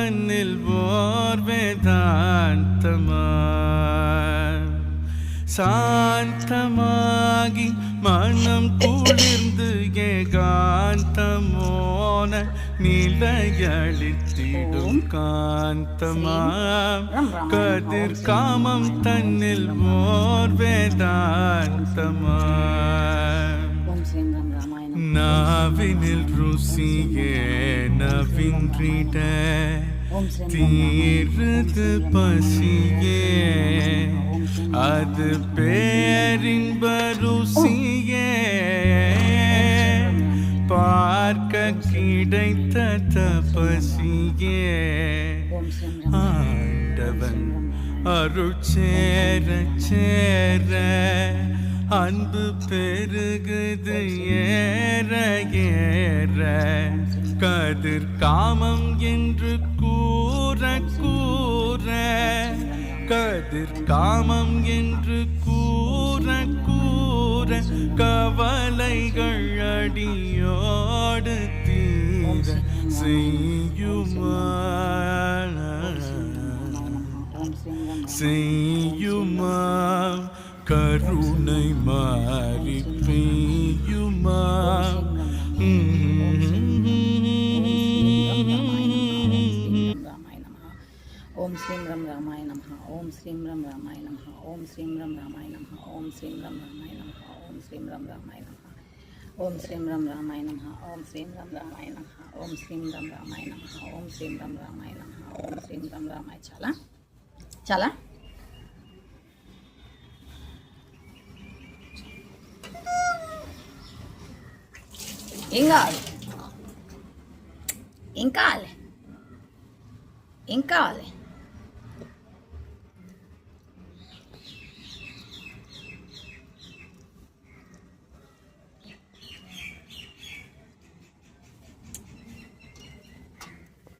தன்னில் ஓர் வேதாந்தமாய் சாந்தமாகி மனம் குளிர்ந்து ஏகாந்தமோன நிலையளித்திடும் காந்தமாம் கதிர் காமம் தன்னில் ஓர் வேதாந்தமாய் நாவினில் ருசியே நவின்றிட தீர்ந்து பசியே அது பேரின்ப ருசியே பார்க்க கிடைத்த தபசியே ஆண்டவன் அருள் சேர சேர அன்பு பெருகுது ஏற ஏற கதிர் காமம் என்று கூற கூற கதிர் காமம் என்று கூற கூற கவலைகள் அடியோடு தீர செய்யுமா செய்யுமா கருணை மாறி பெய்யுமா ஓம் ஸ்ரீம் ரம் ராமாய நமஹ ஓம் ஸ்ரீம் ரம் ராமாய நமஹ ஓம் ஸ்ரீம் ரம் ராமாய நமஹ ஓம் ஸ்ரீம் ரம் ராமாய நமஹ ஓம் ஸ்ரீம் ரம் ராமாய நமஹ ஓம் ஸ்ரீம் ரம் ராமாய நமஹ ஓம் ஸ்ரீம் ரம் ராமாய நமஹ ஓம் ஸ்ரீம் ரம் ராமாய நமஹ ஓம் ஸ்ரீம் ரம் ராமாய நமஹ ஓம் ஸ்ரீம் ரம் ராமாய చాలా చాలా ఏం కావాలి ఏం కావాలి